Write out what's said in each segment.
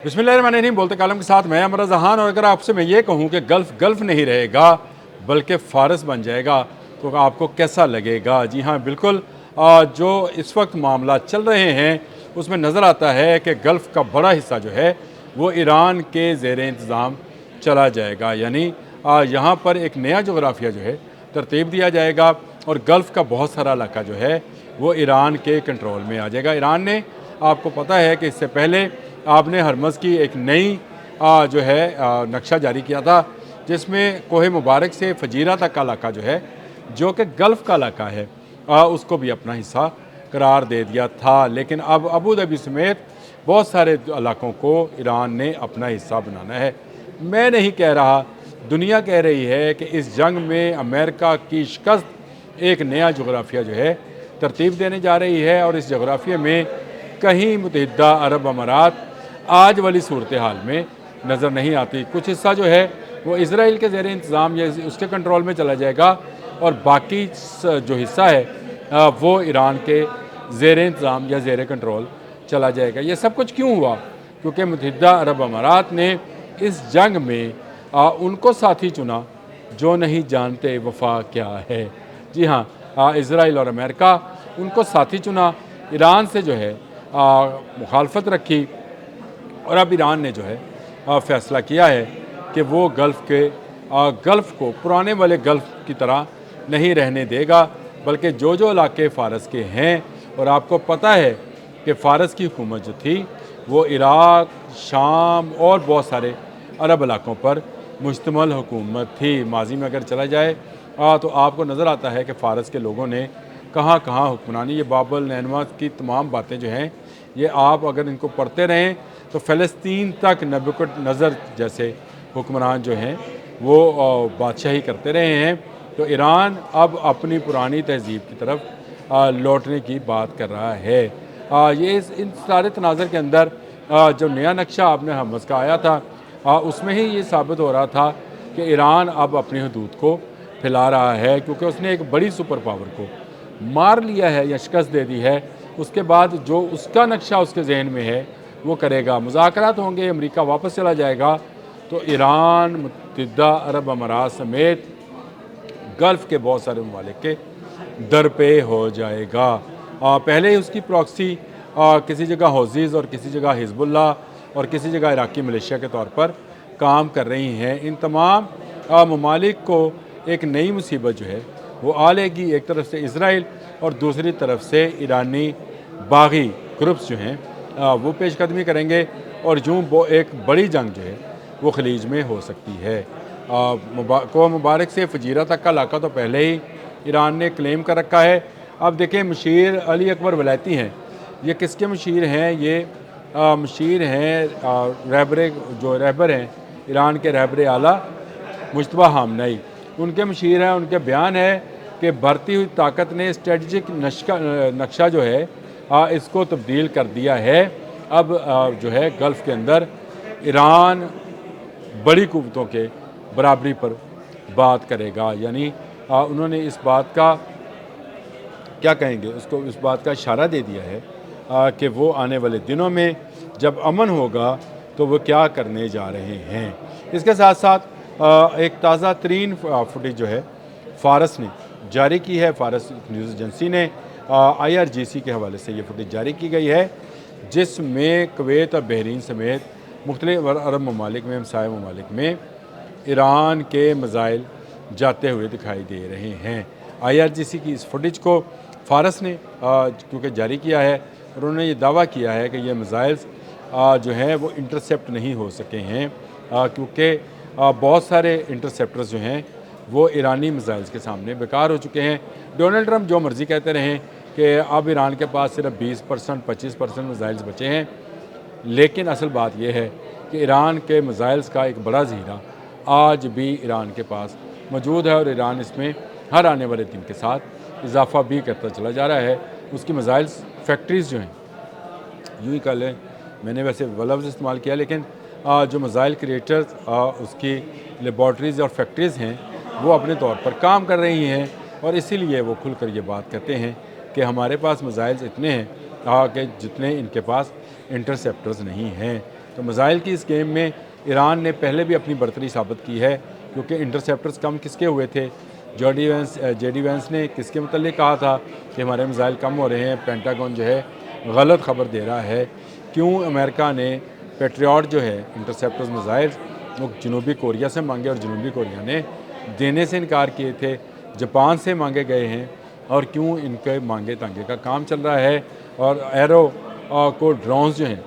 बिस्मिल्लाहिर्रहमानिर्रहीम। बोलते कालम के साथ मैं अमर जहान। और अगर आपसे मैं ये कहूँ कि गल्फ़ नहीं रहेगा बल्कि फ़ारस बन जाएगा तो आपको कैसा लगेगा? जी हाँ, बिल्कुल। जो इस वक्त मामला चल रहे हैं उसमें नज़र आता है कि गल्फ़ का बड़ा हिस्सा जो है वो ईरान के ज़ेर इंतज़ाम चला जाएगा। यानी यहाँ पर एक नया जोग्राफिया जो है तरतीब दिया जाएगा और गल्फ़ का बहुत सारा इलाका जो है वो ईरान के कंट्रोल में आ जाएगा। ईरान ने, आपको पता है कि इससे पहले आपने हरमज़ की एक नई जो है नक्शा जारी किया था जिसमें कोहे मुबारक से फजीरा तक का इलाका जो है, जो कि गल्फ़ का इलाका है, उसको भी अपना हिस्सा करार दे दिया था। लेकिन अब अबू धाबी समेत बहुत सारे इलाकों को ईरान ने अपना हिस्सा बनाना है। मैं नहीं कह रहा, दुनिया कह रही है कि इस जंग में अमेरिका की शिकस्त एक नया जोग्राफिया जो है तरतीब देने जा रही है और इस जोग्राफिया में कहीं मुत्तहिदा अरब अमारात आज वाली सूरत हाल में नज़र नहीं आती। कुछ हिस्सा जो है वो इज़राइल के ज़ेर इंतज़ाम या उसके कंट्रोल में चला जाएगा और बाकी जो हिस्सा है वो ईरान के ज़ेर इंतज़ाम या ज़ेर कंट्रोल चला जाएगा। ये सब कुछ क्यों हुआ? क्योंकि मुत्तहिदा अरब अमारात ने इस जंग में उनको साथी चुना जो नहीं जानते वफा क्या है। जी हाँ, इज़राइल और अमेरिका उनको साथी चुना, ईरान से जो है मुखालफत रखी और अब ईरान ने जो है फ़ैसला किया है कि वो गल्फ़ को पुराने वाले गल्फ़ की तरह नहीं रहने देगा, बल्कि जो इलाके फ़ारस के हैं, और आपको पता है कि फ़ारस की हुकूमत जो थी वो इराक़, शाम और बहुत सारे अरब इलाकों पर मुश्तमल हुकूमत थी। माजी में अगर चला जाए तो आपको नज़र आता है कि फ़ारस के लोगों ने कहाँ कहाँ हुक्मरानी, ये बाबल नैनवा की तमाम बातें जो हैं ये आप अगर इनको पढ़ते रहें तो फ़लस्तीन तक नबूकदनेस्सर जैसे हुक्मरान जो हैं वो बादशाही करते रहे हैं। तो ईरान अब अपनी पुरानी तहज़ीब की तरफ लौटने की बात कर रहा है। ये इन सारे तनाज़र के अंदर जो नया नक्शा आपने हरमज़ का आया था उसमें ही ये साबित हो रहा था कि ईरान अब अपनी हदूद को फैला रहा है, क्योंकि उसने एक बड़ी सुपर पावर को मार लिया है या शिकस्त दे दी है। उसके बाद जो उसका नक्शा उसके जहन में है वो करेगा। मुज़ाकरात होंगे, अमेरिका वापस चला जाएगा तो ईरान मुत्तहिदा अरब अमारात समेत गल्फ़ के बहुत सारे ममालिक के दर पे हो जाएगा। पहले ही उसकी प्रॉक्सी किसी जगह हौज़ीज़ और किसी जगह हिज़्बुल्लाह और किसी जगह इराक़ी मलेशिया के तौर पर काम कर रही हैं। इन तमाम ममालिक को एक नई मुसीबत जो है वो आ लेगी। एक तरफ से इज़राइल और दूसरी तरफ से ईरानी बागी ग्रुप्स जो हैं वो पेशकदमी करेंगे और यूँ वो एक बड़ी जंग जो है वो खलीज में हो सकती है। कोह मुबारक से फजीरा तक का इलाका तो पहले ही ईरान ने क्लेम कर रखा है। अब देखें, मुशीर अली अकबर वलायती हैं, ये किसके मुशीर हैं? ये मुशीर हैं रहबर हैं ईरान के रहबर आला मुज्तबा ख़ामनेई, उनके मुशीर हैं। उनके बयान है कि बढ़ती हुई ताकत ने स्ट्रेटजिक नक्शा जो है इसको तब्दील कर दिया है। अब जो है गल्फ़ के अंदर ईरान बड़ी कुव्वतों के बराबरी पर बात करेगा। यानी उन्होंने इस बात का क्या कहेंगे, उसको इस बात का इशारा दे दिया है कि वो आने वाले दिनों में जब अमन होगा तो वो क्या करने जा रहे हैं। इसके साथ साथ एक ताज़ा तरीन फुटेज जो है फ़ारस ने जारी की है। फ़ारस न्यूज़ एजेंसी ने IRGC के हवाले से ये फुटेज जारी की गई है, जिसमें कुवैत और बहरीन समेत मुख्तलिफ अरब ममालिक में, हमसाया ममालिक में ईरान के मिज़ाइल जाते हुए दिखाई दे रहे हैं। IRGC की इस फुटेज को फ़ारस ने क्योंकि जारी किया है और उन्होंने ये दावा किया है कि ये मिज़ाइल्स जो हैं वो इंटरसेप्ट नहीं हो सके हैं, क्योंकि बहुत सारे इंटरसेप्टर्स जो हैं वो ईरानी मिज़ाइल्स के सामने बेकार हो चुके हैं। डोनाल्ड ट्रंप जो मर्ज़ी कहते रहें कि अब ईरान के पास सिर्फ 20% 25% मिज़ाइल्स बचे हैं, लेकिन असल बात यह है कि ईरान के मिज़ाइल्स का एक बड़ा ज़ख़ीरा आज भी ईरान के पास मौजूद है और ईरान इसमें हर आने वाले दिन के साथ इजाफ़ा भी करता चला जा रहा है। उसकी मिज़ाइल्स फैक्ट्रीज़ जो हैं, यूँ ही कह लें, मैंने वैसे लफ्ज़ इस्तेमाल किया, लेकिन जो मिज़ाइल क्रिएटर्स उसकी लेबॉर्ट्रीज़ और फैक्ट्रीज़ हैं वो अपने तौर पर काम कर रही हैं और इसीलिए वो खुल कर ये बात कहते हैं कि हमारे पास मिज़ाइल्स इतने हैं कि जितने इनके पास इंटरसेप्टर्स नहीं हैं। تو میزائل کی اس گیم میں ایران نے پہلے بھی اپنی برتری ثابت کی ہے، کیونکہ انٹرسیپٹرز کم کس کے ہوئے تھے؟ جے ڈی وینس نے کس کے متعلق کہا تھا کہ ہمارے میزائل کم ہو رہے ہیں، پینٹاگون جو ہے غلط خبر دے رہا ہے۔ کیوں امریکہ نے پیٹریاٹ جو ہے انٹرسیپٹرز میزائل وہ جنوبی کوریا سے مانگے، اور جنوبی کوریا نے دینے سے انکار کیے تھے، جاپان سے مانگے گئے ہیں، اور کیوں ان کے مانگے تانگے کا کام چل رہا ہے؟ اور ایرو کو ڈرونز جو ہیں،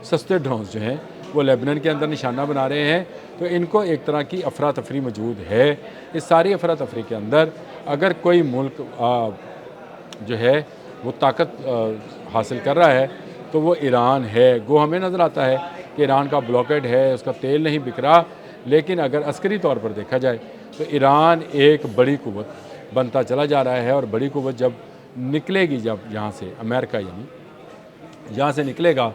سستے ڈرونز جو ہیں وہ لیبنن کے اندر نشانہ بنا رہے ہیں، تو ان کو ایک طرح کی افراتفری موجود ہے۔ اس ساری افراتفری کے اندر اگر کوئی ملک جو ہے وہ طاقت حاصل کر رہا ہے تو وہ ایران ہے۔ گو ہمیں نظر آتا ہے کہ ایران کا بلاکیڈ ہے، اس کا تیل نہیں بک رہا، لیکن اگر عسکری طور پر دیکھا جائے تو ایران ایک بڑی قوت بنتا چلا جا رہا ہے، اور بڑی قوت جب نکلے گی، جب یہاں سے امریکہ یعنی یہاں سے نکلے گا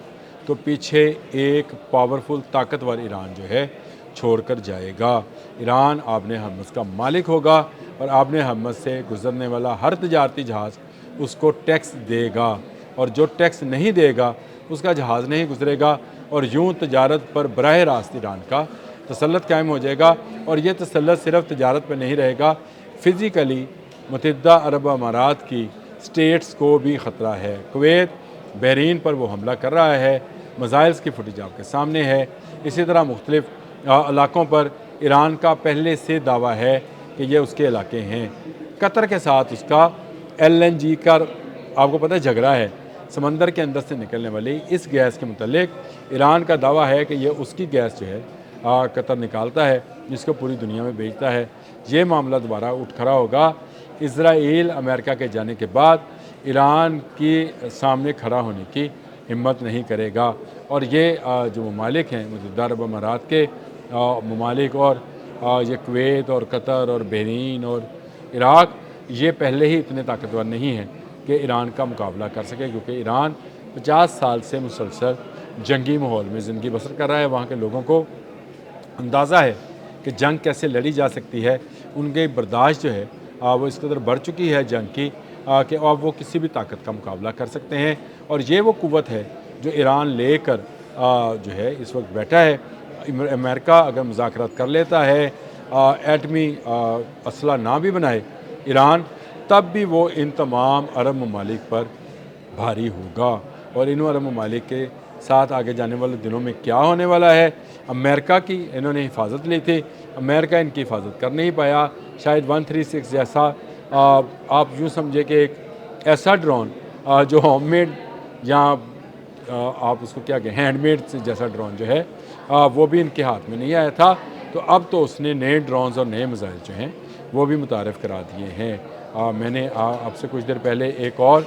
تو پیچھے ایک پاورفل طاقتور ایران جو ہے چھوڑ کر جائے گا۔ ایران آبِ حرمز کا مالک ہوگا، اور آبِ حرمز سے گزرنے والا ہر تجارتی جہاز اس کو ٹیکس دے گا، اور جو ٹیکس نہیں دے گا اس کا جہاز نہیں گزرے گا، اور یوں تجارت پر براہ راست ایران کا تسلط قائم ہو جائے گا۔ اور یہ تسلط صرف تجارت پہ نہیں رہے گا، فزیکلی متحدہ عرب امارات کی سٹیٹس کو بھی خطرہ ہے۔ کویت، بحرین پر وہ حملہ کر رہا ہے، میزائلز کی فوٹیج آپ کے سامنے ہے۔ اسی طرح مختلف علاقوں پر ایران کا پہلے سے دعویٰ ہے کہ یہ اس کے علاقے ہیں۔ قطر کے ساتھ اس کا LNG کا آپ کو پتہ ہے جھگڑا ہے، سمندر کے اندر سے نکلنے والی اس گیس کے متعلق ایران کا دعویٰ ہے کہ یہ اس کی گیس جو ہے قطر نکالتا ہے، جس کو پوری دنیا میں بیچتا ہے۔ یہ معاملہ دوبارہ اٹھ کھڑا ہوگا۔ اسرائیل امریکہ کے جانے کے بعد ایران کے سامنے کھڑا ہونے کی ہمت نہیں کرے گا، اور یہ جو ممالک ہیں متحدہ عرب امارات کے ممالک، اور یہ کویت اور قطر اور بحرین اور عراق، یہ پہلے ہی اتنے طاقتور نہیں ہیں کہ ایران کا مقابلہ کر سکے، کیونکہ ایران 50 سال سے مسلسل جنگی ماحول میں زندگی بسر کر رہا ہے۔ وہاں کے لوگوں کو اندازہ ہے کہ جنگ کیسے لڑی جا سکتی ہے، ان کی برداشت جو ہے وہ اس قدر بڑھ چکی ہے جنگ کی کہ اب وہ کسی بھی طاقت کا مقابلہ کر سکتے ہیں، اور یہ وہ قوت ہے جو ایران لے کر جو ہے اس وقت بیٹھا ہے۔ امریکہ اگر مذاکرات کر لیتا ہے، ایٹمی اسلحہ نہ بھی بنائے ایران، تب بھی وہ ان تمام عرب ممالک پر بھاری ہوگا، اور ان عرب ممالک کے ساتھ آگے جانے والے دنوں میں کیا ہونے والا ہے۔ امریکہ کی انہوں نے حفاظت لی تھی، امریکہ ان کی حفاظت کر نہیں پایا۔ شاید 136 جیسا آپ یوں سمجھے کہ ایک ایسا ڈرون جو ہوم میڈ یا آپ اس کو کیا کہیں ہینڈ میڈ جیسا ڈرون جو ہے وہ بھی ان کے ہاتھ میں نہیں آیا تھا، تو اب تو اس نے نئے ڈرونز اور نئے میزائل جو ہیں وہ بھی متعارف کرا دیے ہیں۔ میں نے اب سے کچھ دیر پہلے ایک اور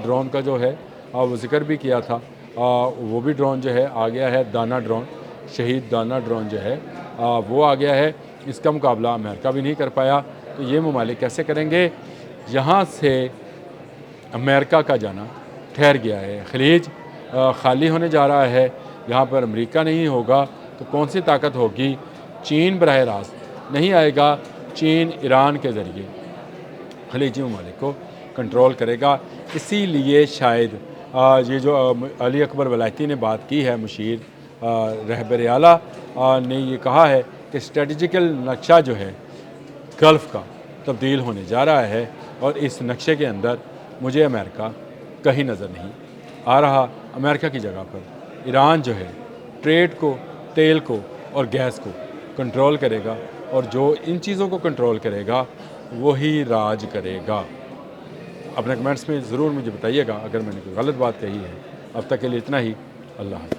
ڈرون کا جو ہے وہ ذکر بھی کیا تھا، وہ بھی ڈرون جو ہے آ گیا ہے، دانا ڈرون، شہید دانا ڈرون جو ہے وہ آ گیا ہے۔ اس کا مقابلہ امریکہ بھی نہیں کر پایا، تو یہ ممالک کیسے کریں گے؟ یہاں سے امریکہ کا جانا ٹھہر گیا ہے، خلیج خالی ہونے جا رہا ہے۔ یہاں پر امریکہ نہیں ہوگا تو کون سی طاقت ہوگی؟ چین براہ راست نہیں آئے گا، چین ایران کے ذریعے خلیجی ممالک کو کنٹرول کرے گا۔ اسی لیے شاید یہ جو علی اکبر ولایتی نے بات کی ہے، مشیر رہبر اعلیٰ نے یہ کہا ہے کہ اسٹریٹجیکل نقشہ جو ہے گلف کا تبدیل ہونے جا رہا ہے، اور اس نقشے کے اندر مجھے امریکہ کہیں نظر نہیں آ رہا۔ امریکہ کی جگہ پر ایران جو ہے ٹریڈ کو، تیل کو اور گیس کو کنٹرول کرے گا، اور جو ان چیزوں کو کنٹرول کرے گا وہی راج کرے گا۔ اپنے کمنٹس میں ضرور مجھے بتائیے گا اگر میں نے کوئی غلط بات کہی ہے۔ اب تک کے لیے اتنا ہی، اللہ حافظ۔